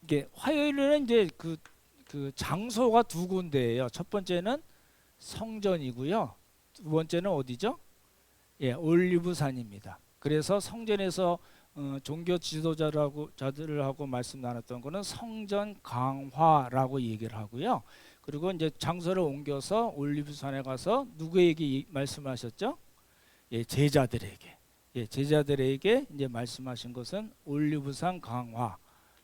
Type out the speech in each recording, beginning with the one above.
이게 화요일은 이제 그 장소가 두 군데예요. 첫 번째는 성전이고요. 두 번째는 어디죠? 예, 올리브산입니다. 그래서 성전에서 종교 지도자들하고 말씀 나눴던 거는 성전 강화라고 얘기를 하고요. 그리고 이제 장소를 옮겨서 올리브산에 가서 누구에게 말씀하셨죠? 예, 제자들에게. 예, 제자들에게 이제 말씀하신 것은 올리브산 강화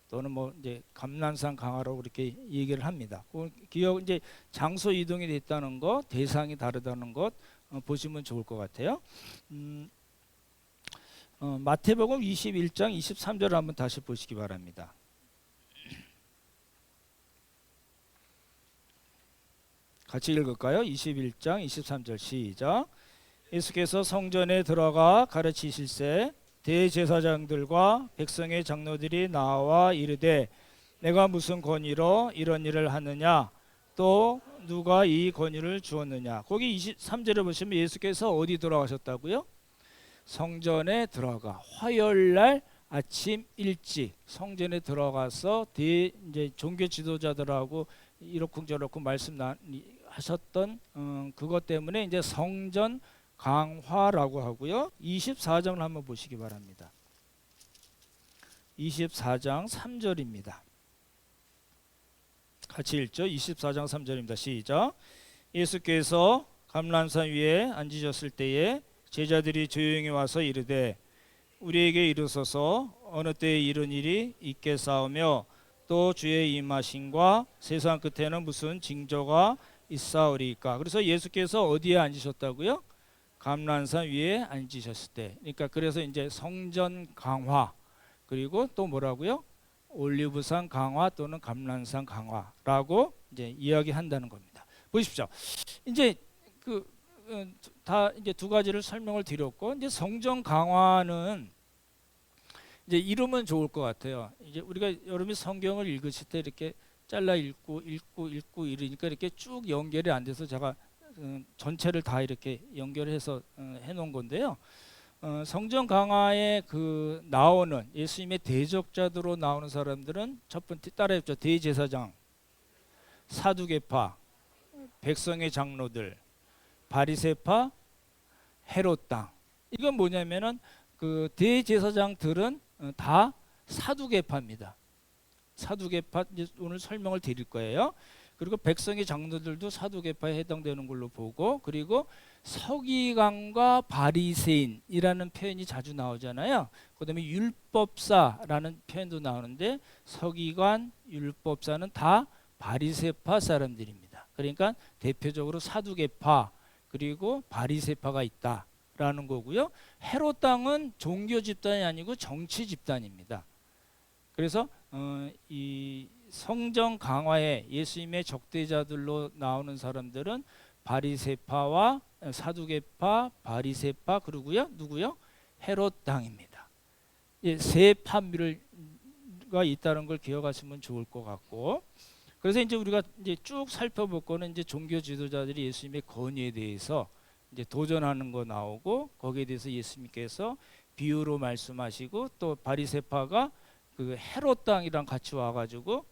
또는 뭐 이제 감난산 강화라고 그렇게 얘기를 합니다. 그 기억 이제 장소 이동이 됐다는 것, 대상이 다르다는 것 보시면 좋을 것 같아요. 마태복음 21장 23절을 한번 다시 보시기 바랍니다. 같이 읽을까요? 21장 23절 시작. 예수께서 성전에 들어가 가르치실새 대제사장들과 백성의 장로들이 나와 이르되 내가 무슨 권위로 이런 일을 하느냐 또 누가 이 권위를 주었느냐. 거기 23절에 보시면 예수께서 어디 들어가셨다고요? 성전에 들어가 화요일날 아침 일찍 성전에 들어가서 이제 종교 지도자들하고 이렇쿵저렇쿵 말씀하셨던 그것 때문에 이제 성전 강화라고 하고요. 24장을 한번 보시기 바랍니다. 24장 3절입니다. 같이 읽죠. 24장 3절입니다. 시작. 예수께서 감람산 위에 앉으셨을 때에 제자들이 조용히 와서 이르되 우리에게 이르소서 어느 때에 이런 일이 있겠사오며 또 주의 임하심과 세상 끝에는 무슨 징조가 있사오리까. 그래서 예수께서 어디에 앉으셨다고요? 감람산 위에 앉으셨을 때. 그러니까 그래서 이제 성전 강화 그리고 또 뭐라고요? 올리브산 강화 또는 감람산 강화라고 이제 이야기한다는 겁니다. 보십시오. 이제 다 이제 두 가지를 설명을 드렸고 이제 성전 강화는 이제 이름은 좋을 것 같아요. 이제 우리가 여러분이 성경을 읽으실 때 이렇게 잘라 읽고 이러니까 이렇게 쭉 연결이 안 돼서 제가 전체를 다 이렇게 연결해서 해놓은 건데요. 성전 강화에 나오는 예수님의 대적자들로 나오는 사람들은 첫 번째 따라했죠. 대제사장, 사두개파, 백성의 장로들, 바리새파, 헤롯 땅. 이건 뭐냐면은 그 대제사장들은 다 사두개파입니다. 사두개파 이제 오늘 설명을 드릴 거예요. 그리고 백성의 장로들도 사두개파에 해당되는 걸로 보고 그리고 서기관과 바리새인이라는 표현이 자주 나오잖아요. 그다음에 율법사라는 표현도 나오는데 서기관, 율법사는 다 바리새파 사람들입니다. 그러니까 대표적으로 사두개파 그리고 바리새파가 있다라는 거고요. 헤롯 땅은 종교 집단이 아니고 정치 집단입니다. 그래서 이 성전 강화에 예수님의 적대자들로 나오는 사람들은 바리새파와 사두개파, 바리새파 그리고요 누구요? 헤롯 땅입니다. 예, 세 파가 있다는 걸 기억하시면 좋을 것 같고, 그래서 이제 우리가 이제 쭉 살펴볼 거는 이제 종교 지도자들이 예수님의 권위에 대해서 이제 도전하는 거 나오고 거기에 대해서 예수님께서 비유로 말씀하시고 또 바리새파가 그 헤롯 땅이랑 같이 와가지고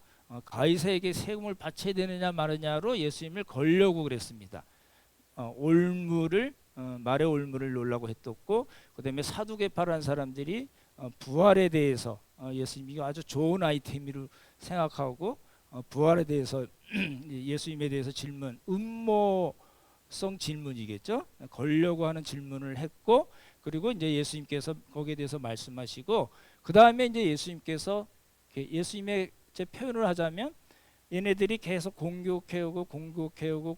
가이사에게 세금을 바쳐야 되느냐 마느냐로 예수님을 걸려고 그랬습니다. 올무를 말의 올무를 놓으려고 했었고 그다음에 사두개파라는 사람들이 부활에 대해서 예수님이 아주 좋은 아이템으로 생각하고 부활에 대해서 예수님에 대해서 질문, 음모성 질문이겠죠. 걸려고 하는 질문을 했고 그리고 이제 예수님께서 거기에 대해서 말씀하시고 그 다음에 이제 예수님께서 예수님의 제 표현을 하자면 얘네들이 계속 공격해오고 공격해온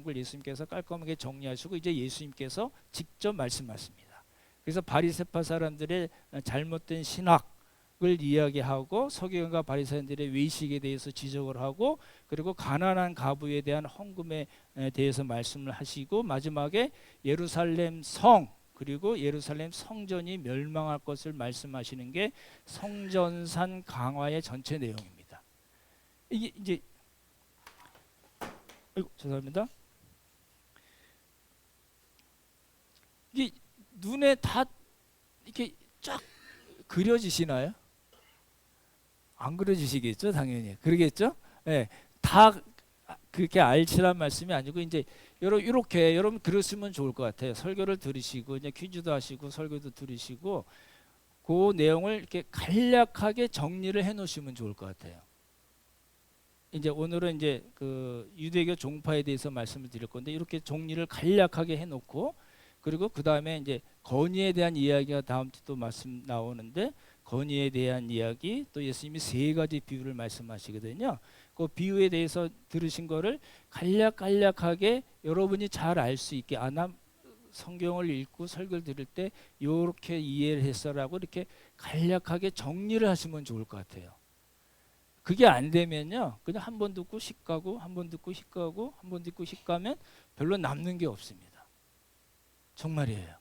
걸 예수님께서 깔끔하게 정리하시고 이제 예수님께서 직접 말씀하십니다. 그래서 바리새파 사람들의 잘못된 신학을 이야기하고 서기관과 바리새인들의 외식에 대해서 지적을 하고 그리고 가난한 가부에 대한 헌금에 대해서 말씀을 하시고 마지막에 예루살렘 성 그리고 예루살렘 성전이 멸망할 것을 말씀하시는 게 성전산 강화의 전체 내용입니다. 이게 이제 죄송합니다. 이게 눈에 다 이렇게 쫙 그려지시나요? 안 그려주시겠죠, 당연히. 그러겠죠? 예, 다 그렇게 알치란 말씀이 아니고 이제 이렇게 여러분 그러시면 좋을 것 같아요. 설교를 들으시고 이제 퀴즈도 하시고 설교도 들으시고 그 내용을 이렇게 간략하게 정리를 해놓으시면 좋을 것 같아요. 이제 오늘은 이제 그 유대교 종파에 대해서 말씀을 드릴 건데 이렇게 정리를 간략하게 해놓고 그리고 그 다음에 이제 건의에 대한 이야기가 다음 주 또 말씀 나오는데 건의에 대한 이야기 또 예수님이 세 가지 비유를 말씀하시거든요. 그 비유에 대해서 들으신 거를 간략하게 여러분이 잘 알 수 있게 나 성경을 읽고 설교를 들을 때 이렇게 이해를 했어라고 이렇게 간략하게 정리를 하시면 좋을 것 같아요. 그게 안 되면요, 그냥 한 번 듣고 식 가고 한 번 듣고 식 가고 한 번 듣고 식 가면 별로 남는 게 없습니다. 정말이에요.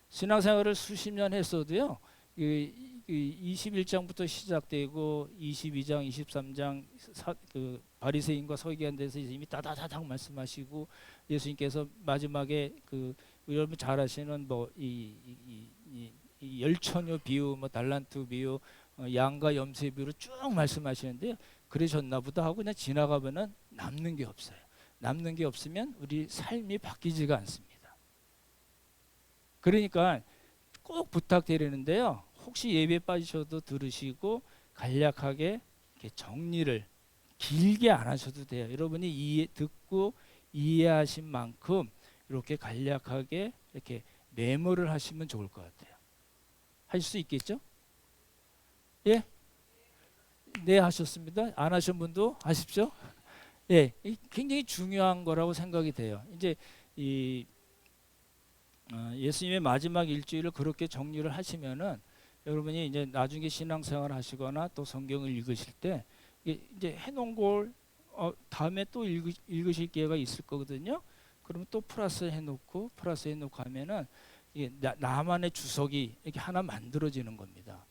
신앙생활을 수십 년 했어도요, 21장부터 시작되고 22장, 23장 그 바리새인과 서기관들에서 예수님이 따다다닥 말씀하시고 예수님께서 마지막에 그 여러분 잘 아시는 뭐 이 열처녀 비유, 뭐 달란트 비유, 양과 염소의 비유를 쭉 말씀하시는데 그러셨나 보다 하고 그냥 지나가면은 남는 게 없어요. 남는 게 없으면 우리 삶이 바뀌지가 않습니다. 그러니까 꼭 부탁드리는데요. 혹시 예배 빠지셔도 들으시고 간략하게 이렇게 정리를 길게 안 하셔도 돼요. 여러분이 듣고 이해하신 만큼 이렇게 간략하게 이렇게 메모를 하시면 좋을 것 같아요. 하실 수 있겠죠? 예? 네, 하셨습니다. 안 하신 분도 하십시오. 예, 굉장히 중요한 거라고 생각이 돼요. 이제 예수님의 마지막 일주일을 그렇게 정리를 하시면은 여러분이 이제 나중에 신앙생활 하시거나 또 성경을 읽으실 때 이제 해놓은 걸 다음에 또 읽으실 기회가 있을 거거든요. 그러면 또 플러스 해놓고 하면은 이게 나만의 주석이 이렇게 하나 만들어지는 겁니다.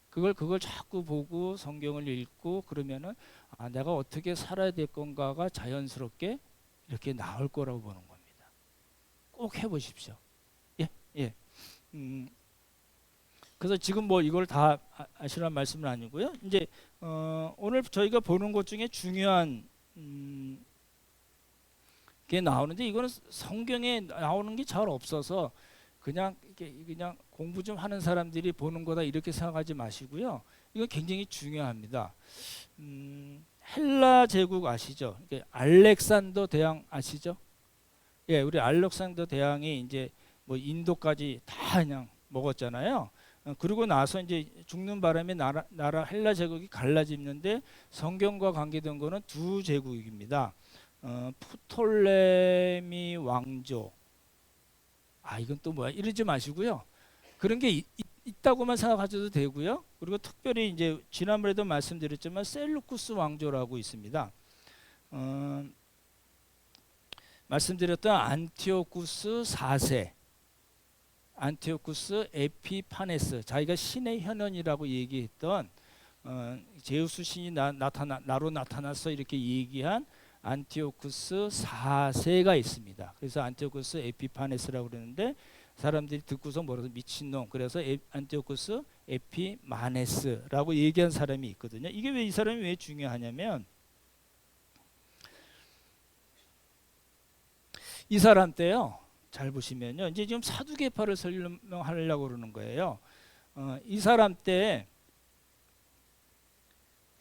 그걸 자꾸 보고 성경을 읽고 그러면은 내가 어떻게 살아야 될 건가가 자연스럽게 이렇게 나올 거라고 보는 겁니다. 꼭 해보십시오. 예, 예. 그래서 지금 뭐 이걸 다 아시라는 말씀은 아니고요. 이제 오늘 저희가 보는 것 중에 중요한 게 나오는데 이거는 성경에 나오는 게 잘 없어서 그냥 공부 좀 하는 사람들이 보는 거다 이렇게 생각하지 마시고요. 이건 굉장히 중요합니다. 헬라 제국 아시죠? 알렉산더 대왕 아시죠? 예, 우리 알렉산더 대왕이 이제 뭐 인도까지 다 그냥 먹었잖아요. 그러고 나서 이제 죽는 바람에 나라 헬라 제국이 갈라지는데 성경과 관계된 거는 두 제국입니다. 프톨레미 왕조. 이건 또 뭐야? 이러지 마시고요. 그런 게 있다고만 생각하셔도 되고요. 그리고 특별히 이제 지난번에도 말씀드렸지만 셀루쿠스 왕조라고 있습니다. 말씀드렸던 안티오쿠스 4세, 안티오쿠스 에피파네스, 자기가 신의 현원이라고 얘기했던 제우스 신이 나로 나타났어 이렇게 얘기한 안티오쿠스 4세가 있습니다. 그래서 안티오쿠스 에피파네스라고 그러는데 사람들이 듣고서 뭐라서 미친놈, 그래서 안티오쿠스 에피마네스라고 얘기한 사람이 있거든요. 이게 이 사람이 왜 중요하냐면 이 사람 때요, 잘 보시면요, 이제 지금 사두개파를 설명하려고 그러는 거예요. 이 사람 때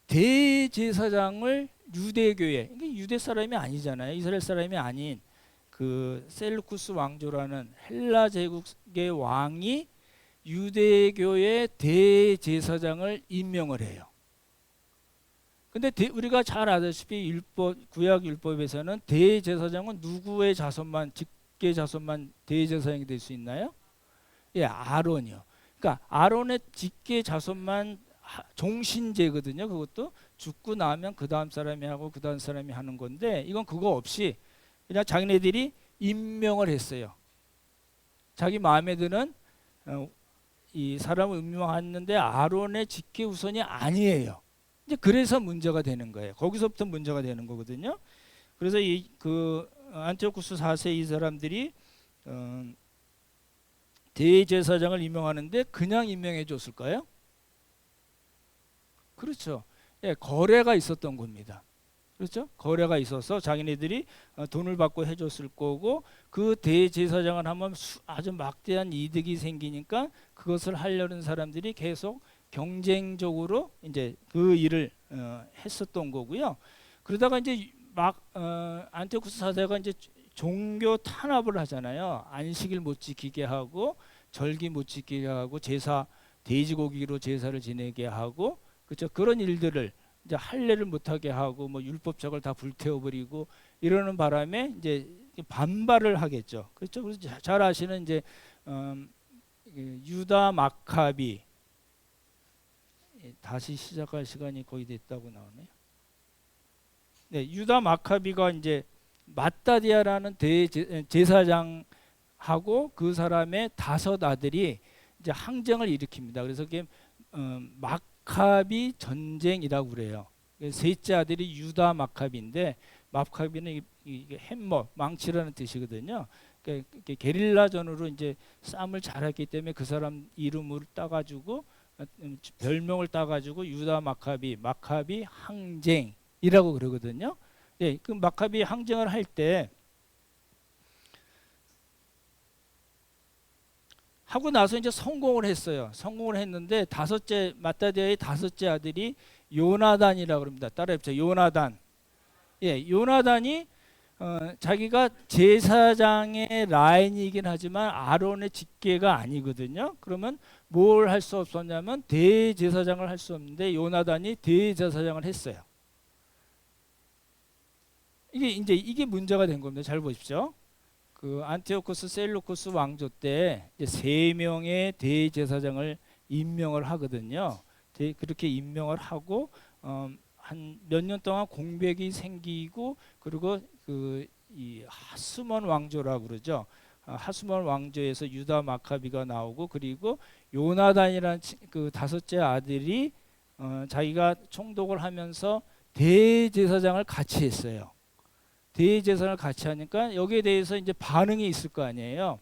대제사장을 유대교회, 유대 사람이 아니잖아요. 이스라엘 사람이 아닌 그 셀루쿠스 왕조라는 헬라 제국의 왕이 유대교의 대제사장을 임명을 해요. 근데 우리가 잘 아다시피 구약 율법에서는 대제사장은 누구의 자손만, 직계 자손만 대제사장이 될 수 있나요? 예, 아론이요. 그러니까 아론의 직계 자손만 종신제거든요. 그것도 죽고 나면 그 다음 사람이 하고 그 다음 사람이 하는 건데 이건 그거 없이 그냥 자기네들이 임명을 했어요. 자기 마음에 드는 이 사람을 임명했는데 아론의 직계 후손이 아니에요. 이제 그래서 문제가 되는 거예요. 거기서부터 문제가 되는 거거든요. 그래서 그 안티오쿠스 4세 이 사람들이 대제사장을 임명하는데 그냥 임명해 줬을까요? 그렇죠. 예, 거래가 있었던 겁니다. 그렇죠? 거래가 있어서 자기네들이 돈을 받고 해줬을 거고 그 대제사장을 하면 아주 막대한 이득이 생기니까 그것을 하려는 사람들이 계속 경쟁적으로 이제 그 일을 했었던 거고요. 그러다가 이제 막 안티오쿠스 사대가 이제 종교 탄압을 하잖아요. 안식일 못 지키게 하고 절기 못 지키게 하고 제사 돼지고기로 제사를 지내게 하고 그렇죠. 그런 일들을 이제 할례를 못하게 하고 뭐 율법책을 다 불태워버리고 이러는 바람에 이제 반발을 하겠죠. 그렇죠. 그래서 잘 아시는 이제 유다 마카비 다시 시작할 시간이 거의 됐다고 나오네요. 네, 유다 마카비가 이제 마따디아라는 대제사장하고 그 사람의 5 아들이 이제 항쟁을 일으킵니다. 그래서 그게 마카비 전쟁이라고 그래요. 셋째 아들이 유다 마카비인데 마카비는 이게 햄머 망치라는 뜻이거든요. 그러니까 게릴라전으로 이제 싸움을 잘했기 때문에 그 사람 이름을 따가지고 별명을 따가지고 유다 마카비 항쟁이라고 그러거든요. 예, 그 마카비 항쟁을 할 때 하고 나서 이제 성공을 했어요. 성공을 했는데 마따디아의 5째 아들이 요나단이라고 합니다. 따라해보죠. 요나단. 예, 요나단이 자기가 제사장의 라인이긴 하지만 아론의 직계가 아니거든요. 그러면 뭘 할 수 없었냐면 대제사장을 할 수 없는데 요나단이 대제사장을 했어요. 이게 문제가 된 겁니다. 잘 보십시오. 그 안티오코스 셀루코스 왕조 때 이제 3명의 대제사장을 임명을 하거든요. 그렇게 임명을 하고 한 몇 년 동안 공백이 생기고 그리고 이 하스몬 왕조라고 그러죠. 하스몬 왕조에서 유다 마카비가 나오고 그리고 요나단이라는 그 5째 아들이 자기가 총독을 하면서 대제사장을 같이 했어요. 대제사장을 같이 하니까 여기에 대해서 이제 반응이 있을 거 아니에요.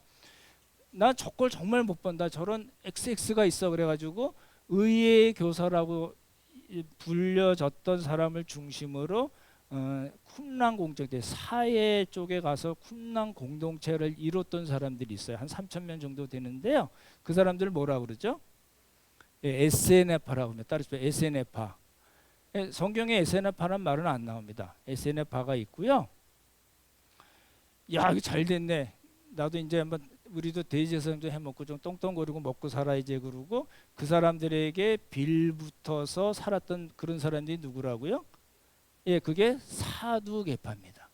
나 저걸 정말 못 본다. 저런 XX가 있어. 그래가지고 의의 교사라고 불려졌던 사람을 중심으로 쿰란 공동체 사회 쪽에 가서 쿰란 공동체를 이뤘던 사람들이 있어요. 한 3,000명 정도 되는데요. 그 사람들을 뭐라 그러죠? 예, 에세네파라고 합니다. 따르서 에세네파. 예, 성경에 에세네파라는 말은 안 나옵니다. 에세네파가 있고요. 야, 이거 잘 됐네. 나도 이제 한번 우리도 대제사장도 해먹고 좀 똥똥거리고 먹고 살아야지 그러고 그 사람들에게 빌붙어서 살았던 그런 사람들이 누구라고요? 예, 그게 사두개파입니다.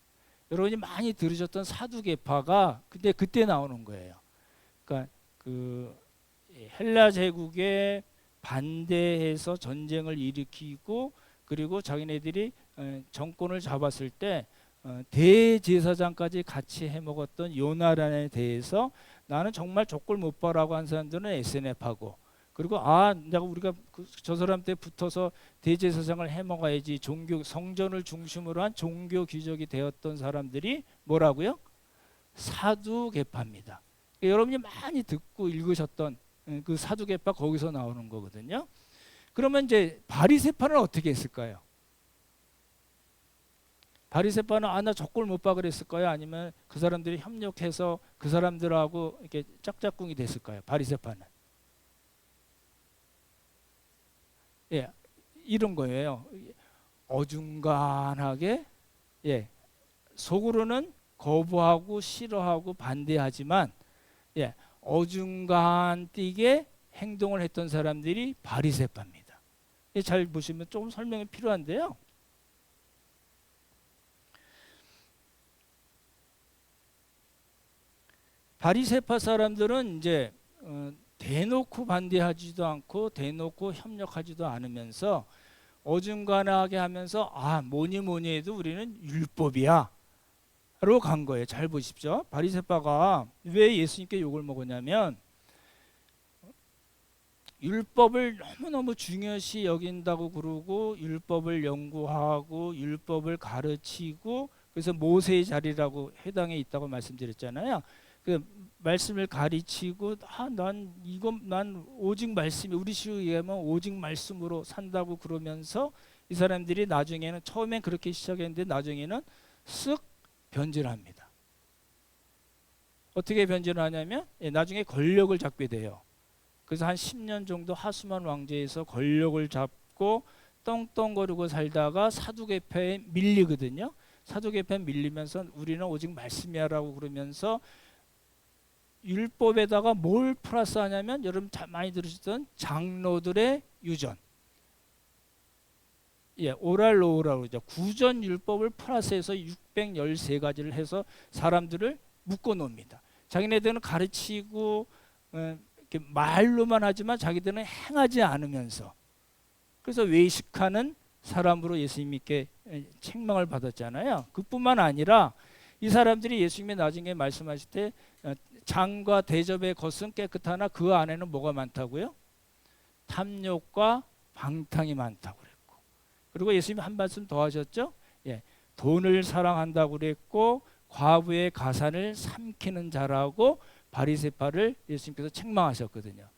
여러분이 많이 들으셨던 사두개파가 근데 그때 나오는 거예요. 그러니까 그 헬라 제국에 반대해서 전쟁을 일으키고 그리고 자기네들이 정권을 잡았을 때 대제사장까지 같이 해먹었던 요나단에 대해서 나는 정말 족골 못 봐라고 한 사람들은 SNF하고 그리고 내가 우리가 저 사람 때 붙어서 대제사장을 해먹어야지 종교 성전을 중심으로 한 종교 귀족이 되었던 사람들이 뭐라고요? 사두개파입니다. 여러분이 많이 듣고 읽으셨던 그 사두개파 거기서 나오는 거거든요. 그러면 이제 바리새파는 어떻게 했을까요? 바리새파는 나 족골 못 봐 그랬을까요? 아니면 그 사람들이 협력해서 그 사람들하고 이렇게 짝짝꿍이 됐을까요? 바리새파는 예, 이런 거예요. 어중간하게 예, 속으로는 거부하고 싫어하고 반대하지만 예, 어중간하게 행동을 했던 사람들이 바리새파입니다. 예, 잘 보시면 조금 설명이 필요한데요. 바리새파 사람들은 이제 대놓고 반대하지도 않고 대놓고 협력하지도 않으면서 어중간하게 하면서 뭐니 뭐니 해도 우리는 율법이야 로 간 거예요. 잘 보십시오. 바리새파가 왜 예수님께 욕을 먹었냐면 율법을 너무너무 중요시 여긴다고 그러고 율법을 연구하고 율법을 가르치고 그래서 모세의 자리라고 해당에 있다고 말씀드렸잖아요. 그 말씀을 가르치고 난 오직 말씀이 우리 식으로 얘기하면 오직 말씀으로 산다고 그러면서 이 사람들이 나중에는 처음엔 그렇게 시작했는데 나중에는 쓱 변질합니다. 어떻게 변질하냐면 나중에 권력을 잡게 돼요. 그래서 한 10년 정도 하수만 왕조에서 권력을 잡고 떵떵거리고 살다가 사두개파에 밀리거든요. 사두개파에 밀리면서 우리는 오직 말씀이야라고 그러면서 율법에다가 뭘 플러스하냐면 여러분 많이 들으셨던 장로들의 유전, 오랄로우라고 그러죠. 구전 율법을 플러스해서 613가지를 해서 사람들을 묶어 놓습니다. 자기네들은 가르치고 이렇게 말로만 하지만 자기들은 행하지 않으면서, 그래서 외식하는 사람으로 예수님께 책망을 받았잖아요. 그뿐만 아니라 이 사람들이 예수님이 나중에 말씀하실 때 장과 대접의 것은 깨끗하나 그 안에는 뭐가 많다고요? 탐욕과 방탕이 많다고 그랬고, 그리고 예수님이 한 말씀 더 하셨죠. 돈을 사랑한다고 그랬고 과부의 가산을 삼키는 자라고 바리새파를 예수님께서 책망하셨거든요.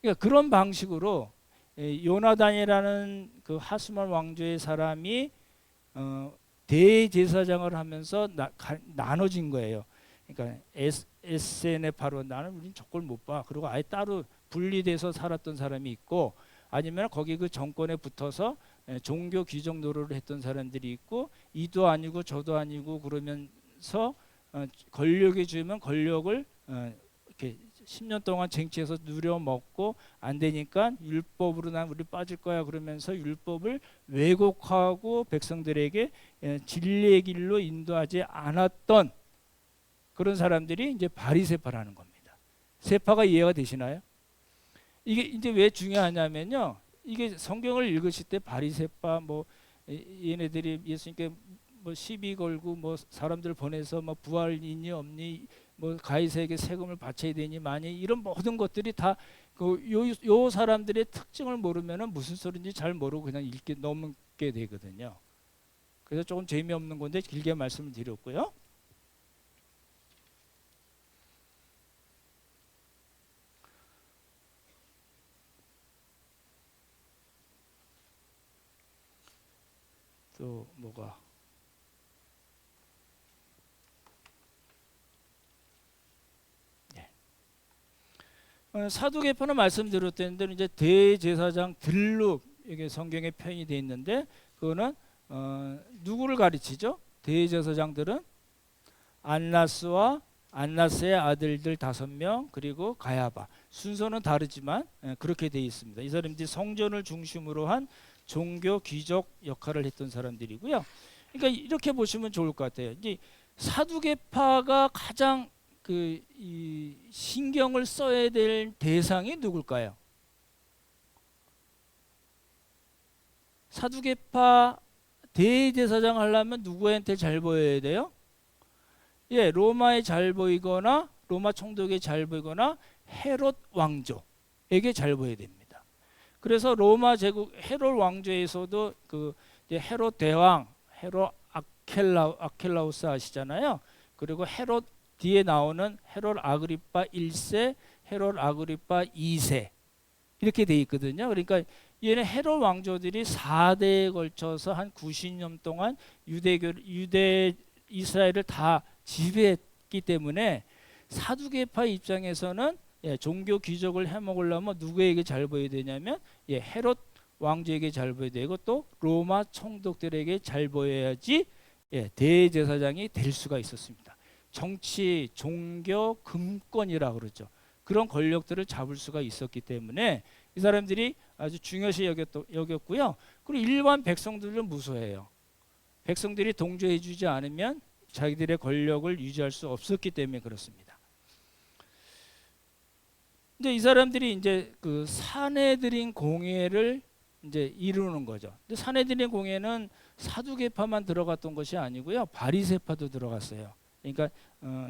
그러니까 그런 방식으로 요나단이라는 그 하수만 왕조의 사람이 대제사장을 하면서 나눠진 거예요. 그러니까 SN에 바로 나는 우린 저걸 못 봐. 그리고 아예 따로 분리돼서 살았던 사람이 있고, 아니면 거기 그 정권에 붙어서 종교 귀족 노릇을 했던 사람들이 있고, 이도 아니고 저도 아니고 그러면서 권력이 주면 권력을 이렇게 10년 동안 쟁취해서 누려먹고 안 되니까 율법으로 난 우리 빠질 거야 그러면서 율법을 왜곡하고 백성들에게 진리의 길로 인도하지 않았던 그런 사람들이 이제 바리새파라는 겁니다. 세파가 이해가 되시나요? 이게 이제 왜 중요하냐면요. 이게 성경을 읽으실 때 바리새파 뭐 얘네들이 예수님께 뭐 시비 걸고 뭐 사람들 보내서 뭐 부활 있니 없니 뭐 가이사에게 세금을 바쳐야 되니 많이 이런 모든 것들이 다 요 사람들의 특징을 모르면은 무슨 소리인지 잘 모르고 그냥 읽게 넘게 되거든요. 그래서 조금 재미없는 건데 길게 말씀을 드렸고요. 또 뭐가 사두개파는 말씀드렸던 대로 이제 대제사장들로 이게 성경에 표현이 되어 있는데 그거는 누구를 가르치죠? 대제사장들은 안나스와 안나스의 아들들 5명 그리고 가야바, 순서는 다르지만 그렇게 되어 있습니다. 이 사람들이 성전을 중심으로 한 종교 귀족 역할을 했던 사람들이고요. 그러니까 이렇게 보시면 좋을 것 같아요. 이제 사두개파가 가장 이 신경을 써야 될 대상이 누굴까요? 사두개파 대제사장 하려면 누구한테 잘 보여야 돼요? 로마에 잘 보이거나 로마 총독에 잘 보이거나 헤롯 왕조에게 잘 보여야 됩니다. 그래서 로마 제국 헤롯 왕조에서도 그 헤롯 대왕, 헤롯 아켈라우스 아시잖아요. 그리고 헤롯 뒤에 나오는 헤롯 아그리파 1세, 헤롯 아그리파 2세 이렇게 돼 있거든요. 그러니까 얘는 헤롯 왕조들이 4대에 걸쳐서 한 90년 동안 유대 이스라엘을 다 지배했기 때문에 사두개파 입장에서는 종교 귀족을 해먹으려면 누구에게 잘 보여야 되냐면 헤롯 왕조에게 잘 보여야 되고 또 로마 총독들에게 잘 보여야지 대제사장이 될 수가 있었습니다. 정치, 종교, 금권이라 그러죠. 그런 권력들을 잡을 수가 있었기 때문에 이 사람들이 아주 중요시 여겼고요. 그리고 일반 백성들은 무서워해요. 백성들이 동조해 주지 않으면 자기들의 권력을 유지할 수 없었기 때문에 그렇습니다. 이제 이 사람들이 이제 그 사내들인 공회를 이제 이루는 거죠. 근데 사내들인 공회는 사두개파만 들어갔던 것이 아니고요. 바리새파도 들어갔어요. 그러니까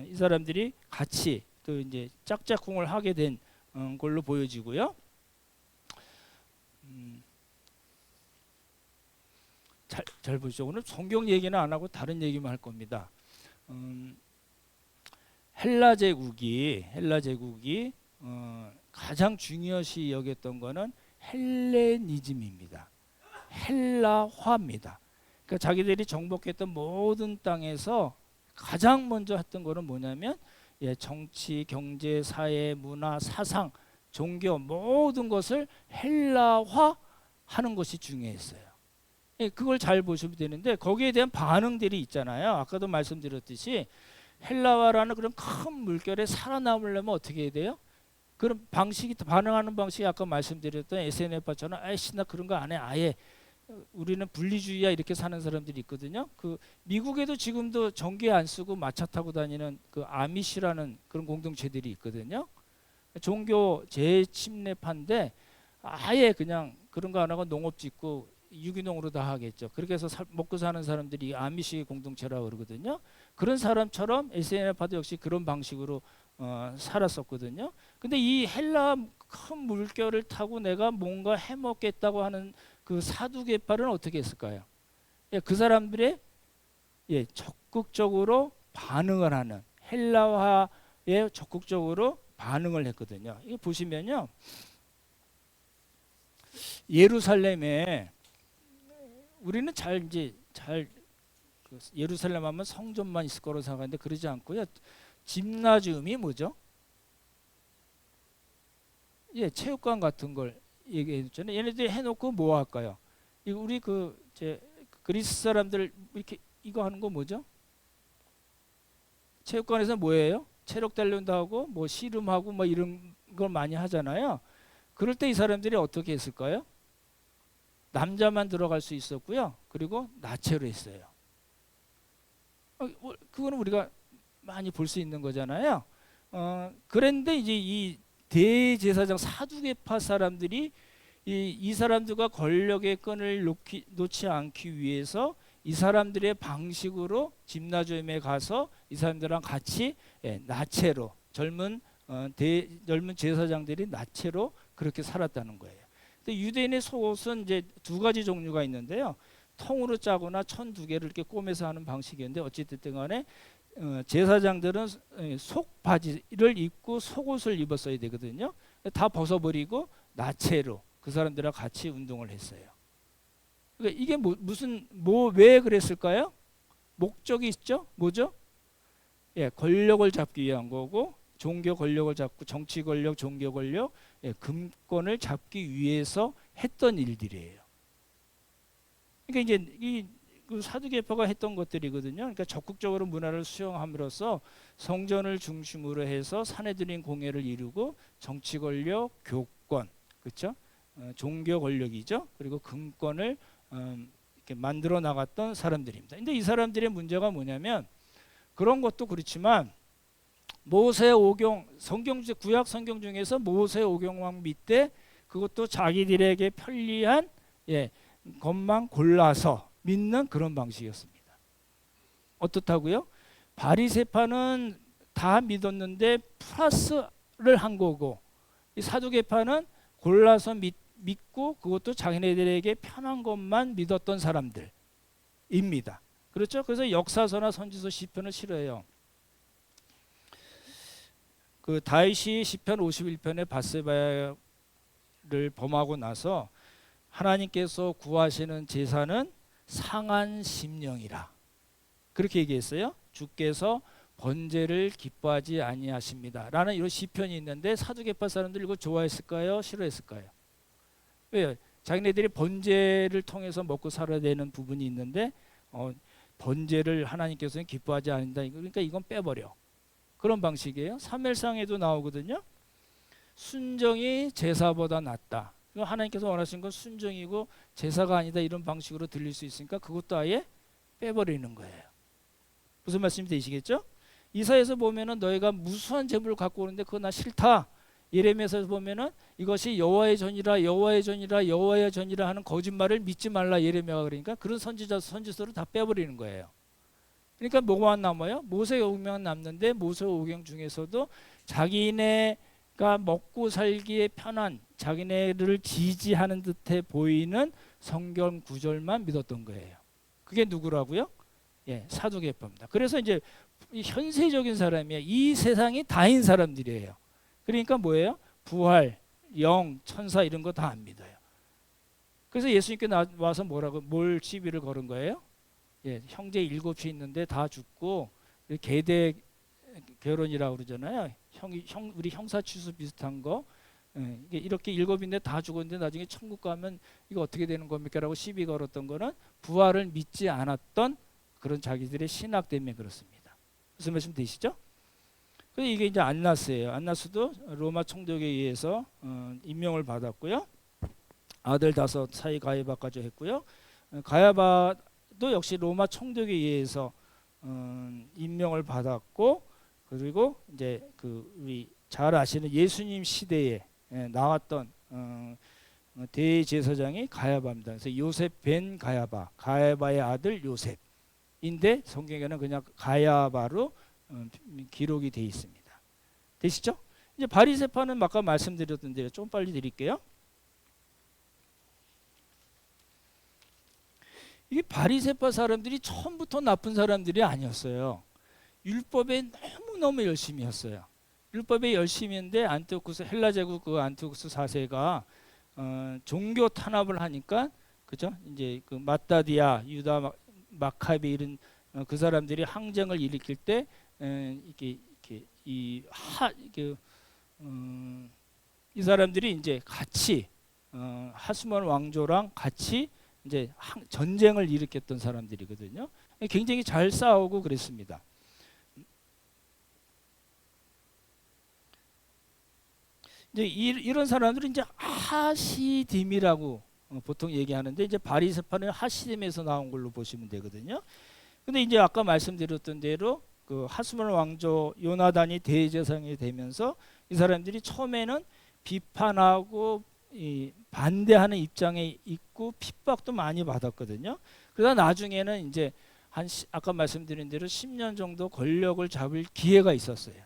이 사람들이 같이 또 이제 짝짝꿍을 하게 된 걸로 보여지고요. 잘 보시죠. 오늘 성경 얘기는 안 하고 다른 얘기만 할 겁니다. 헬라 제국이 가장 중요시 여겼던 거는 헬레니즘입니다. 헬라화입니다. 그러니까 자기들이 정복했던 모든 땅에서 가장 먼저 했던 거는 뭐냐면 정치, 경제, 사회, 문화, 사상, 종교 모든 것을 헬라화하는 것이 중요했어요. 그걸 잘 보시면 되는데 거기에 대한 반응들이 있잖아요. 아까도 말씀드렸듯이 헬라화라는 그런 큰 물결에 살아남으려면 어떻게 해야 돼요? 그런 방식이 반응하는 방식이 아까 말씀드렸던 SNF처럼 아이씨 나 그런 거 안 해 아예 우리는 분리주의야 이렇게 사는 사람들이 있거든요. 그 미국에도 지금도 전기 안 쓰고 마차 타고 다니는 그 아미시라는 그런 공동체들이 있거든요. 종교 재침례파인데 아예 그냥 그런 거 안 하고 농업 짓고 유기농으로 다 하겠죠. 그렇게 해서 먹고 사는 사람들이 아미시 공동체라고 그러거든요. 그런 사람처럼 SNF파도 역시 그런 방식으로 살았었거든요. 근데 이 헬라 큰 물결을 타고 내가 뭔가 해먹겠다고 하는 그 사두개파는 어떻게 했을까요? 그 사람들의 적극적으로 반응을 하는 헬라화에 적극적으로 반응을 했거든요. 이거 보시면요, 예루살렘에 우리는 잘 예루살렘 하면 성전만 있을 거로 생각하는데 그러지 않고요. 짐나지움이 뭐죠? 체육관 같은 걸 얘기했잖아요. 얘네들이 해놓고 뭐 할까요? 우리 그리스 사람들 이렇게 이거 하는 거 뭐죠? 체육관에서 뭐예요? 체력 단련도 하고 뭐 씨름하고 뭐 이런 걸 많이 하잖아요. 그럴 때 이 사람들이 어떻게 했을까요? 남자만 들어갈 수 있었고요. 그리고 나체로 했어요. 그거는 우리가 많이 볼 수 있는 거잖아요. 그런데 이제 이 대제사장 사두개파 사람들이 이 사람들과 권력의 끈을 놓지 않기 위해서 이 사람들의 방식으로 집나조임에 가서 이 사람들랑 같이 나체로 젊은 제사장들이 나체로 그렇게 살았다는 거예요. 근데 유대인의 속옷은 이제 두 가지 종류가 있는데요. 통으로 짜거나 천 두 개를 이렇게 꼬매서 하는 방식이었는데 어찌됐든 간에 제사장들은 속바지를 입고 속옷을 입었어야 되거든요. 다 벗어버리고 나체로 그 사람들과 같이 운동을 했어요. 그러니까 이게 왜 그랬을까요? 목적이 있죠. 뭐죠? 권력을 잡기 위한 거고 종교 권력을 잡고 정치 권력, 종교 권력, 금권을 잡기 위해서 했던 일들이에요. 그러니까 이제 그 사두개파가 했던 것들이거든요. 그러니까 적극적으로 문화를 수용함으로써 성전을 중심으로 해서 사내들인 공예를 이루고 정치 권력, 교권, 그렇죠? 종교 권력이죠. 그리고 금권을 이렇게 만들어 나갔던 사람들입니다. 근데 이 사람들의 문제가 뭐냐면 그런 것도 그렇지만 모세 오경 구약 성경 중에서 모세 오경왕 밑에 그것도 자기들에게 편리한 것만 골라서 믿는 그런 방식이었습니다. 어떻다고요? 바리새파는 다 믿었는데 플러스를 한 거고 이 사두개파는 골라서 믿고 그것도 자기네들에게 편한 것만 믿었던 사람들입니다. 그렇죠? 그래서 역사서나 선지서 시편을 싫어해요. 그 다윗이 시편 51편에 밧세바를 범하고 나서 하나님께서 구하시는 제사는 상한 심령이라 그렇게 얘기했어요. 주께서 번제를 기뻐하지 아니하십니다 라는 이런 시편이 있는데 사두개파 사람들 이거 좋아했을까요? 싫어했을까요? 왜요? 자기네들이 번제를 통해서 먹고 살아야 되는 부분이 있는데 번제를 하나님께서는 기뻐하지 않는다. 그러니까 이건 빼버려. 그런 방식이에요. 사무엘상에도 나오거든요. 순정이 제사보다 낫다. 하나님께서 원하신 건 순정이고 제사가 아니다 이런 방식으로 들릴 수 있으니까 그것도 아예 빼버리는 거예요. 무슨 말씀이 되시겠죠? 이사야에서 보면은 너희가 무수한 재물을 갖고 오는데 그거 나 싫다. 예레미야에서 보면은 이것이 여호와의 전이라 여호와의 전이라 여호와의 전이라 하는 거짓말을 믿지 말라 예레미야가 그러니까 그런 선지서를 다 빼버리는 거예요. 그러니까 뭐만 남아요? 모세 오경만 남는데 모세 오경 중에서도 자기네가 먹고 살기에 편한 자기네를 지지하는 듯해 보이는 성경 구절만 믿었던 거예요. 그게 누구라고요? 사두개파입니다. 그래서 이제 이 현세적인 사람이에요. 이 세상이 다인 사람들이에요. 그러니까 뭐예요? 부활, 영, 천사 이런 거 다 안 믿어요. 그래서 예수님께 와서 뭘 시비를 걸은 거예요? 예, 형제 7이 있는데 다 죽고 계대 결혼이라고 그러잖아요. 우리 형사취수 비슷한 거. 예, 이렇게 7인데 다 죽었는데 나중에 천국 가면 이거 어떻게 되는 겁니까? 라고 시비 걸었던 거는 부활을 믿지 않았던 그런 자기들의 신학 때문에 그렇습니다. 무슨 말씀 되시죠? 그래서 이게 이제 안나스예요. 안나스도 로마 총독에 의해서 임명을 받았고요. 아들 5 사이 가야바까지 했고요. 가야바도 역시 로마 총독에 의해서 임명을 받았고, 그리고 이제 우리 잘 아시는 예수님 시대에 나왔던 대제사장이 가야바입니다. 그래서 요셉 벤 가야바, 가야바의 아들 요셉인데 성경에는 그냥 가야바로 기록이 되어 있습니다. 되시죠? 이제 바리새파는 아까 말씀드렸던 대로 좀 빨리 드릴게요. 이게 바리새파 사람들이 처음부터 나쁜 사람들이 아니었어요. 율법에 너무너무 열심히 했어요. 율법에 열심히 했는데 안티오쿠스 헬라 제국 안티오쿠스 4세가 종교 탄압을 하니까, 그죠? 이제 마따디아, 유다 마카베 이런 그 사람들이 항쟁을 일으킬 때 이 사람들이 이제 같이 하스몬 왕조랑 같이 이제 전쟁을 일으켰던 사람들이거든요. 굉장히 잘 싸우고 그랬습니다. 이제 이런 사람들은 이제 하시딤이라고 보통 얘기하는데, 이제 바리새파는 하시딤에서 나온 걸로 보시면 되거든요. 근데 이제 아까 말씀드렸던 대로 하스몬 왕조 요나단이 대제사장이 되면서 이 사람들이 처음에는 비판하고 반대하는 입장에 있고 핍박도 많이 받았거든요. 그러다 나중에는 이제 아까 말씀드린 대로 10년 정도 권력을 잡을 기회가 있었어요.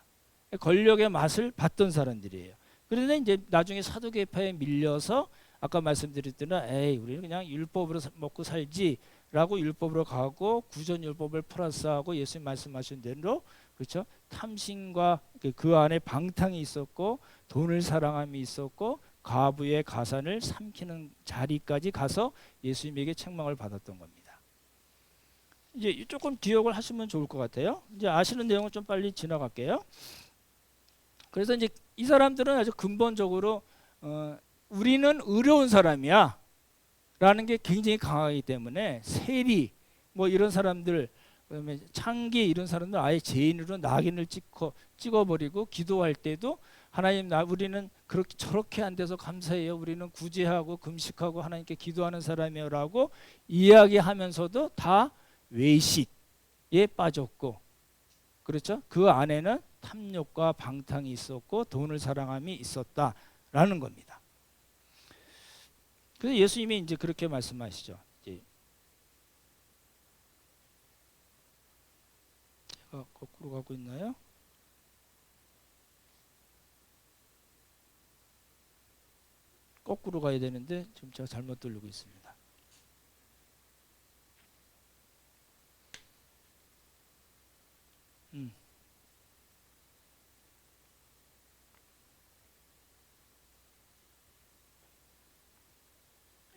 권력의 맛을 봤던 사람들이에요. 그런데 이제 나중에 사두개파에 밀려서 아까 말씀드렸더니 우리는 그냥 율법으로 먹고 살지라고 율법으로 가고 구전율법을 플러스하고 예수님 말씀하신 대로, 그렇죠? 탐심과 그 안에 방탕이 있었고 돈을 사랑함이 있었고 과부의 가산을 삼키는 자리까지 가서 예수님에게 책망을 받았던 겁니다. 이제 조금 기억을 하시면 좋을 것 같아요. 이제 아시는 내용은 좀 빨리 지나갈게요. 그래서 이제 이 사람들은 아주 근본적으로 우리는 의로운 사람이야 라는 게 굉장히 강하기 때문에 세리 뭐 이런 사람들, 그다음에 창기 이런 사람들 아예 죄인으로 낙인을 찍어버리고 기도할 때도 하나님 우리는 그렇게 저렇게 안 돼서 감사해요. 우리는 구제하고 금식하고 하나님께 기도하는 사람이에요 라고 이야기하면서도 다 외식에 빠졌고, 그렇죠? 그 안에는 탐욕과 방탕이 있었고 돈을 사랑함이 있었다라는 겁니다. 그래서 예수님이 이제 그렇게 말씀하시죠. 제가 거꾸로 가고 있나요? 거꾸로 가야 되는데 지금 제가 잘못 돌리고 있습니다.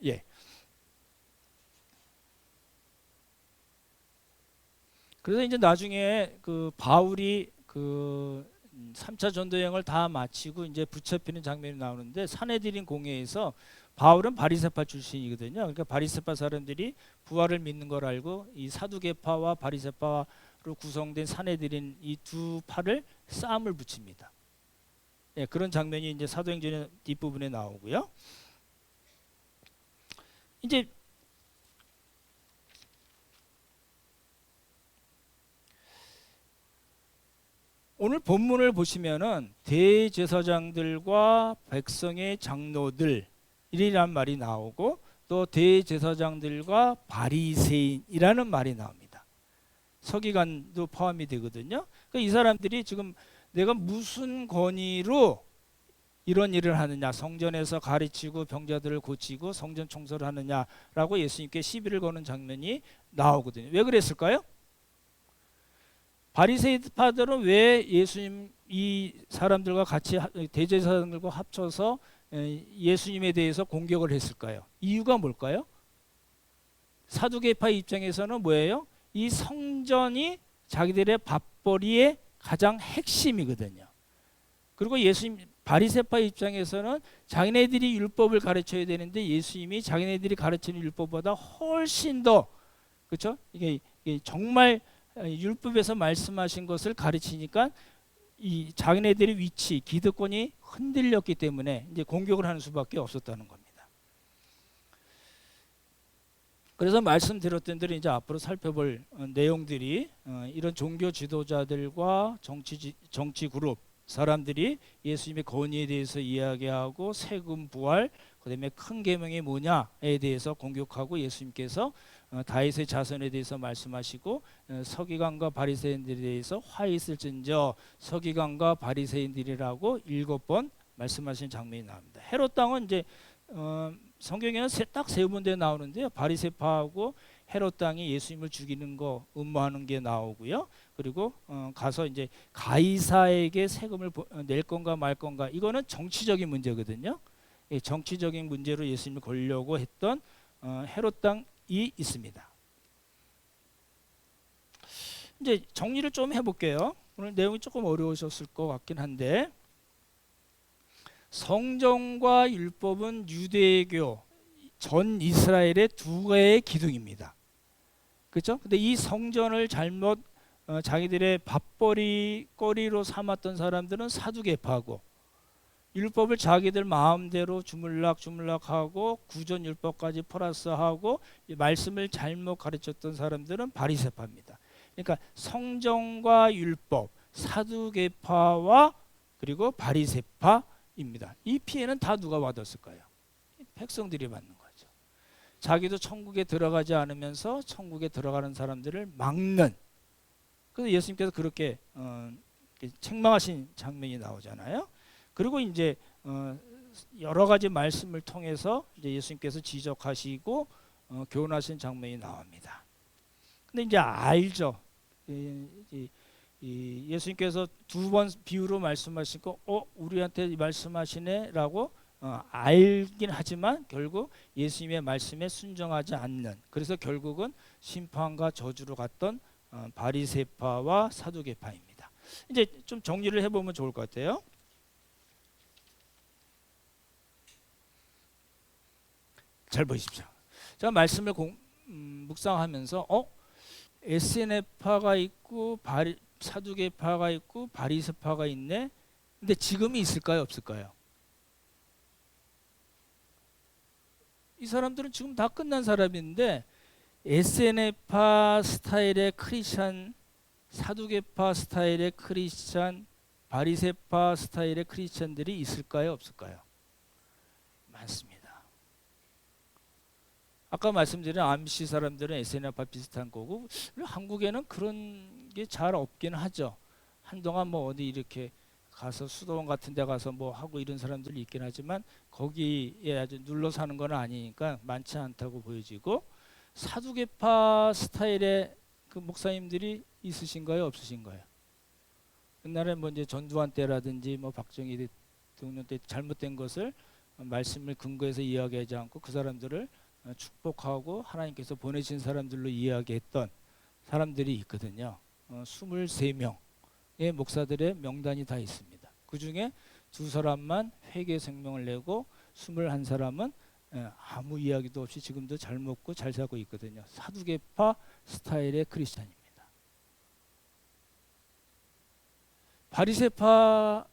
예. 그래서 이제 나중에 바울이 3차 전도 여행을 다 마치고 이제 붙잡히는 장면이 나오는데, 사내들인 공회에서 바울은 바리새파 출신이거든요. 그러니까 바리새파 사람들이 부활을 믿는 걸 알고 이 사두개파와 바리새파로 구성된 사내들인 이 두 파를 싸움을 붙입니다. 예, 그런 장면이 이제 사도행전의 뒷부분에 나오고요. 이제 오늘 본문을 보시면은 대제사장들과 백성의 장로들이란 말이 나오고, 또 대제사장들과 바리새인이라는 말이 나옵니다. 서기관도 포함이 되거든요. 그러니까 이 사람들이 지금 내가 무슨 권위로 이런 일을 하느냐, 성전에서 가르치고 병자들을 고치고 성전 청소를 하느냐라고 예수님께 시비를 거는 장면이 나오거든요. 왜 그랬을까요? 바리새파들은 왜 예수님 이 사람들과 같이 대제사장들과 합쳐서 예수님에 대해서 공격을 했을까요? 이유가 뭘까요? 사두개파 입장에서는 뭐예요? 이 성전이 자기들의 밥벌이의 가장 핵심이거든요. 그리고 예수님 바리새파 입장에서는 자기네들이 율법을 가르쳐야 되는데 예수님이 자기네들이 가르치는 율법보다 훨씬 더 그렇죠? 이게 정말 율법에서 말씀하신 것을 가르치니까 이 자기네들의 위치, 기득권이 흔들렸기 때문에 이제 공격을 하는 수밖에 없었다는 겁니다. 그래서 말씀드렸던 대로 이제 앞으로 살펴볼 내용들이 이런 종교 지도자들과 정치 그룹 사람들이 예수님의 권위에 대해서 이야기하고 세금 부활, 그다음에 큰 계명이 뭐냐에 대해서 공격하고 예수님께서 다윗의 자손에 대해서 말씀하시고 서기관과 바리새인들에 대해서 화 있을진저 서기관과 바리새인들이라고 7번 말씀하신 장면이 나옵니다. 헤롯 왕은 이제 성경에는 딱 세 군데 나오는데요. 바리새파하고 헤롯 왕이 예수님을 죽이는 거 음모하는 게 나오고요. 그리고 가서 이제 가이사에게 세금을 낼 건가 말 건가 이거는 정치적인 문제거든요. 정치적인 문제로 예수님을 걸려고 했던 헤롯 왕이 있습니다. 이제 정리를 좀 해볼게요. 오늘 내용이 조금 어려우셨을 것 같긴 한데 성전과 율법은 유대교 전 이스라엘의 두 개의 기둥입니다. 그렇죠? 근데 이 성전을 잘못 자기들의 밥벌이 거리로 삼았던 사람들은 사두개파고 율법을 자기들 마음대로 주물락주물락하고 구전율법까지 플러스하고 말씀을 잘못 가르쳤던 사람들은 바리새파입니다. 그러니까 성전과 율법, 사두개파와 그리고 바리새파입니다. 이 피해는 다 누가 받았을까요? 백성들이 받는 거죠. 자기도 천국에 들어가지 않으면서 천국에 들어가는 사람들을 막는. 그래서 예수님께서 그렇게 책망하신 장면이 나오잖아요. 그리고 이제 여러 가지 말씀을 통해서 이제 예수님께서 지적하시고 교훈하신 장면이 나옵니다. 근데 이제 알죠. 예수님께서 두 번 비유로 말씀하시고 우리한테 말씀하시네라고 알긴 하지만 결국 예수님의 말씀에 순종하지 않는, 그래서 결국은 심판과 저주로 갔던 바리새파와 사두개파입니다. 이제 좀 정리를 해보면 좋을 것 같아요. 잘 보십시오. 제가 말씀을 묵상하면서 SNF파가 있고 사두개파가 있고 바리새파가 있네. 근데 지금이 있을까요, 없을까요? 이 사람들은 지금 다 끝난 사람인데 SNF파 스타일의 크리스찬, 사두개파 스타일의 크리스찬, 바리새파 스타일의 크리스찬들이 있을까요, 없을까요? 많습니다. 아까 말씀드린 암시 사람들은 SNF파 비슷한 거고 한국에는 그런 게 잘 없긴 하죠. 한동안 뭐 어디 이렇게 가서 수도원 같은 데 가서 뭐 하고 이런 사람들이 있긴 하지만 거기에 아주 눌러 사는 건 아니니까 많지 않다고 보여지고, 사두개파 스타일의 그 목사님들이 있으신가요, 없으신가요? 옛날에 뭐 이제 전두환 때라든지 뭐 박정희 대통령 때 잘못된 것을 말씀을 근거해서 이야기하지 않고 그 사람들을 축복하고 하나님께서 보내신 사람들로 이야기했던 사람들이 있거든요. 23명의 목사들의 명단이 다 있습니다. 그 중에 2사람만 회개 생명을 내고 21사람은 아무 이야기도 없이 지금도 잘 먹고 잘 살고 있거든요. 사두개파 스타일의 크리스찬입니다. 바리새파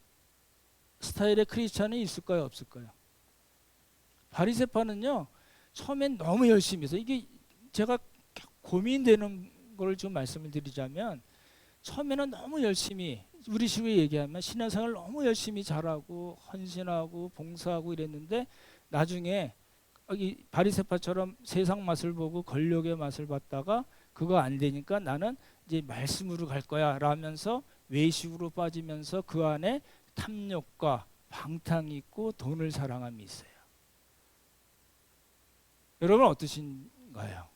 스타일의 크리스찬이 있을까요, 없을까요? 바리새파는요, 처음엔 너무 열심히 해서, 이게 제가 고민되는 걸 좀 말씀을 드리자면, 처음에는 너무 열심히 우리 식으로 얘기하면 신앙생활을 너무 열심히 잘하고 헌신하고 봉사하고 이랬는데 나중에 이 바리새파처럼 세상 맛을 보고 권력의 맛을 봤다가 그거 안 되니까 나는 이제 말씀으로 갈 거야 라면서 외식으로 빠지면서 그 안에 탐욕과 방탕이 있고 돈을 사랑함이 있어요. 여러분 어떠신가요?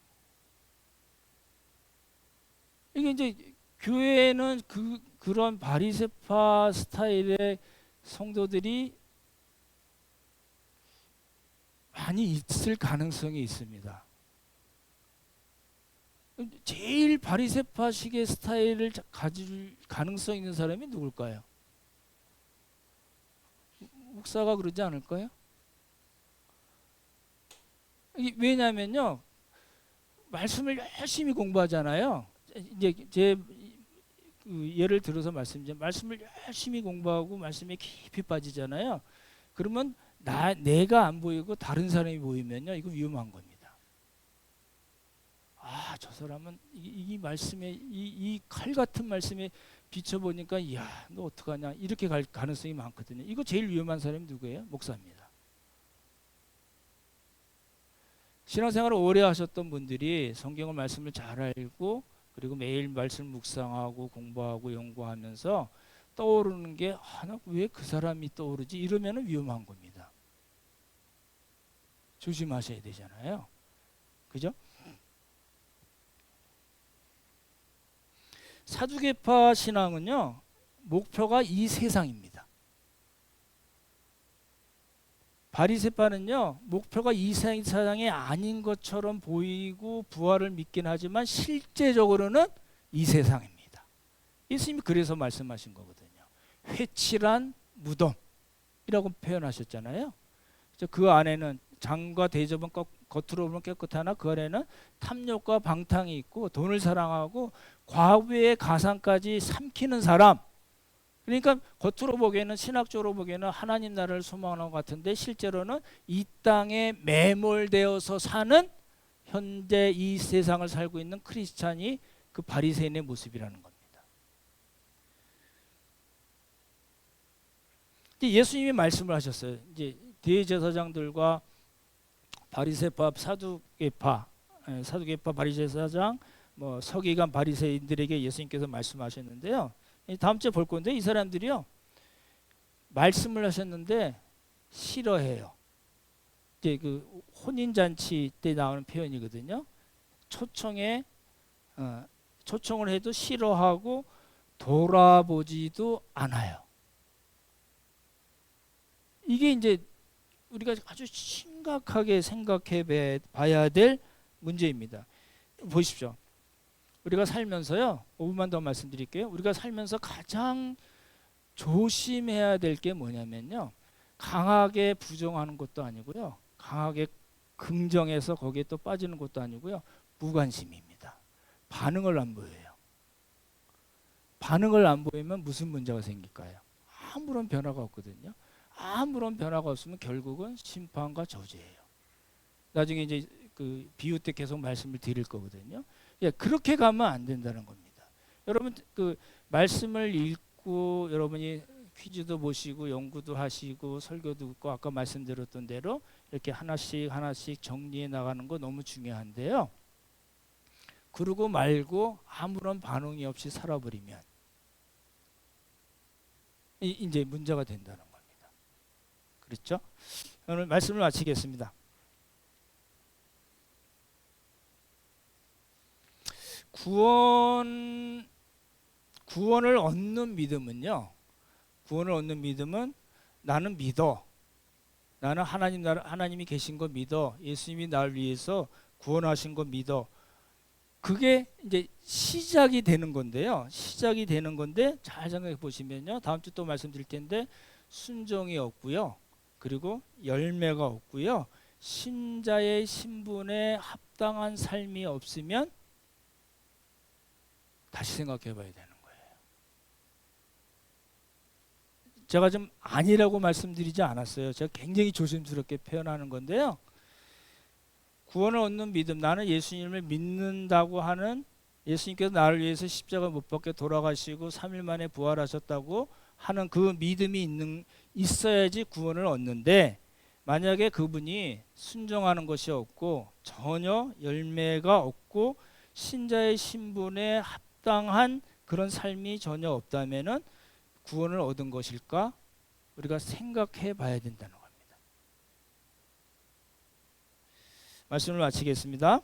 이게 이제 교회에는 그런 바리새파 스타일의 성도들이 많이 있을 가능성이 있습니다. 제일 바리새파식의 스타일을 가질 가능성 있는 사람이 누굴까요? 목사가 그러지 않을까요? 왜냐면요, 말씀을 열심히 공부하잖아요. 이제 그 예를 들어서 말씀드리면, 말씀을 열심히 공부하고 말씀에 깊이 빠지잖아요. 그러면 내가 안 보이고 다른 사람이 보이면요, 이거 위험한 겁니다. 아, 저 사람은 이 말씀에, 이 칼 같은 말씀에 비춰보니까, 이야, 너 어떡하냐, 이렇게 갈 가능성이 많거든요. 이거 제일 위험한 사람이 누구예요? 목사입니다. 신앙생활을 오래 하셨던 분들이 성경의 말씀을 잘 알고, 그리고 매일 말씀 묵상하고 공부하고 연구하면서 떠오르는 게, 나 왜 그 사람이 떠오르지? 이러면 위험한 겁니다. 조심하셔야 되잖아요. 그죠? 사두개파 신앙은요, 목표가 이 세상입니다. 바리새파는요, 목표가 이 세상이 아닌 것처럼 보이고 부활을 믿긴 하지만 실제적으로는 이 세상입니다. 예수님이 그래서 말씀하신 거거든요. 회칠한 무덤이라고 표현하셨잖아요. 그 안에는 장과 대접은 겉으로 보면 깨끗하나 그 안에는 탐욕과 방탕이 있고 돈을 사랑하고 과부의 가상까지 삼키는 사람. 그러니까 겉으로 보기에는, 신학적으로 보기에는 하나님 나라를 소망하는 것 같은데 실제로는 이 땅에 매몰되어서 사는 현재 이 세상을 살고 있는 크리스찬이 그 바리새인의 모습이라는 겁니다. 예수님이 말씀을 하셨어요. 이제 대제사장들과 바리새파, 사두개파, 바리새사장, 서기관 바리새인들에게 예수님께서 말씀하셨는데요. 다음 주에 볼 건데, 이 사람들이요, 말씀을 하셨는데 싫어해요. 이제 그 혼인 잔치 때 나오는 표현이거든요. 초청을 해도 싫어하고 돌아보지도 않아요. 이게 이제 우리가 아주 심각하게 생각해 봐야 될 문제입니다. 보십시오. 우리가 살면서요, 5분만 더 말씀드릴게요. 우리가 살면서 가장 조심해야 될 게 뭐냐면요, 강하게 부정하는 것도 아니고요, 강하게 긍정해서 거기에 또 빠지는 것도 아니고요, 무관심입니다. 반응을 안 보여요. 반응을 안 보이면 무슨 문제가 생길까요? 아무런 변화가 없거든요. 아무런 변화가 없으면 결국은 심판과 저주예요. 나중에 이제 그 비유 때 계속 말씀을 드릴 거거든요. 예, 그렇게 가면 안 된다는 겁니다. 여러분, 그 말씀을 읽고 여러분이 퀴즈도 보시고 연구도 하시고 설교도 듣고 아까 말씀드렸던 대로 이렇게 하나씩 정리해 나가는 거 너무 중요한데요. 그러고 말고 아무런 반응이 없이 살아버리면 이제 문제가 된다는 겁니다. 그렇죠? 오늘 말씀을 마치겠습니다. 구원을 얻는 믿음은요, 구원을 얻는 믿음은 나는 믿어, 나는 하나님이 계신 거 믿어, 예수님이 나를 위해서 구원하신 거 믿어. 그게 이제 시작이 되는 건데요. 시작이 되는 건데 잘 생각해 보시면요, 다음 주 또 말씀드릴 텐데, 순종이 없고요, 그리고 열매가 없고요, 신자의 신분에 합당한 삶이 없으면 다시 생각해 봐야 되는 거예요. 제가 좀 아니라고 말씀드리지 않았어요. 제가 굉장히 조심스럽게 표현하는 건데요. 구원을 얻는 믿음, 나는 예수님을 믿는다고 하는, 예수님께서 나를 위해서 십자가 못 박혀 돌아가시고 3일 만에 부활하셨다고 하는 그 믿음이 있어야지 구원을 얻는데, 만약에 그분이 순종하는 것이 없고 전혀 열매가 없고 신자의 신분에 합당한 그런 삶이 전혀 없다면은 구원을 얻은 것일까? 우리가 생각해 봐야 된다는 겁니다. 말씀을 마치겠습니다.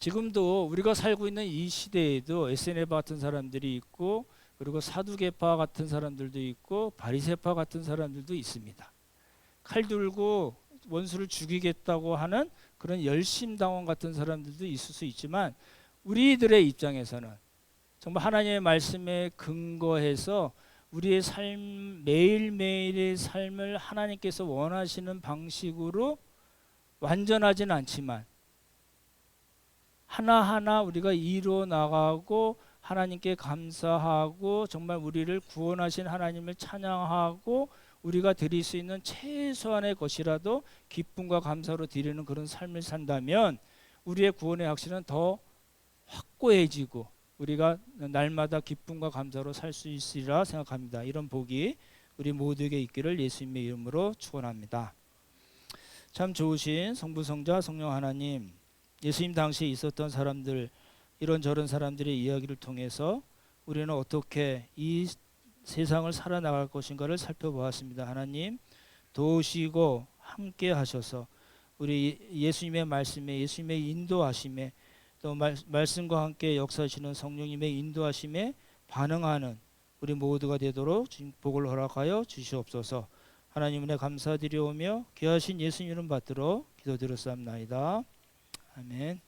지금도 우리가 살고 있는 이 시대에도 에세네바 같은 사람들이 있고, 그리고 사두개파 같은 사람들도 있고, 바리새파 같은 사람들도 있습니다. 칼 들고 원수를 죽이겠다고 하는 그런 열심당원 같은 사람들도 있을 수 있지만, 우리들의 입장에서는 정말 하나님의 말씀에 근거해서 우리의 삶, 매일매일의 삶을 하나님께서 원하시는 방식으로 완전하진 않지만 하나하나 우리가 이루어 나가고 하나님께 감사하고 정말 우리를 구원하신 하나님을 찬양하고 우리가 드릴 수 있는 최소한의 것이라도 기쁨과 감사로 드리는 그런 삶을 산다면 우리의 구원의 확신은 더 확고해지고 우리가 날마다 기쁨과 감사로 살 수 있으리라 생각합니다. 이런 복이 우리 모두에게 있기를 예수님의 이름으로 축원합니다. 참 좋으신 성부성자 성령 하나님, 예수님 당시에 있었던 사람들, 이런저런 사람들의 이야기를 통해서 우리는 어떻게 이 세상을 살아나갈 것인가를 살펴보았습니다. 하나님 도우시고 함께 하셔서 우리 예수님의 말씀에, 예수님의 인도하심에, 또 말씀과 함께 역사하시는 성령님의 인도하심에 반응하는 우리 모두가 되도록 주님 복을 허락하여 주시옵소서. 하나님 은혜 감사드리오며 귀하신 예수님 이름 받들어 기도드렸사옵나이다. 아멘.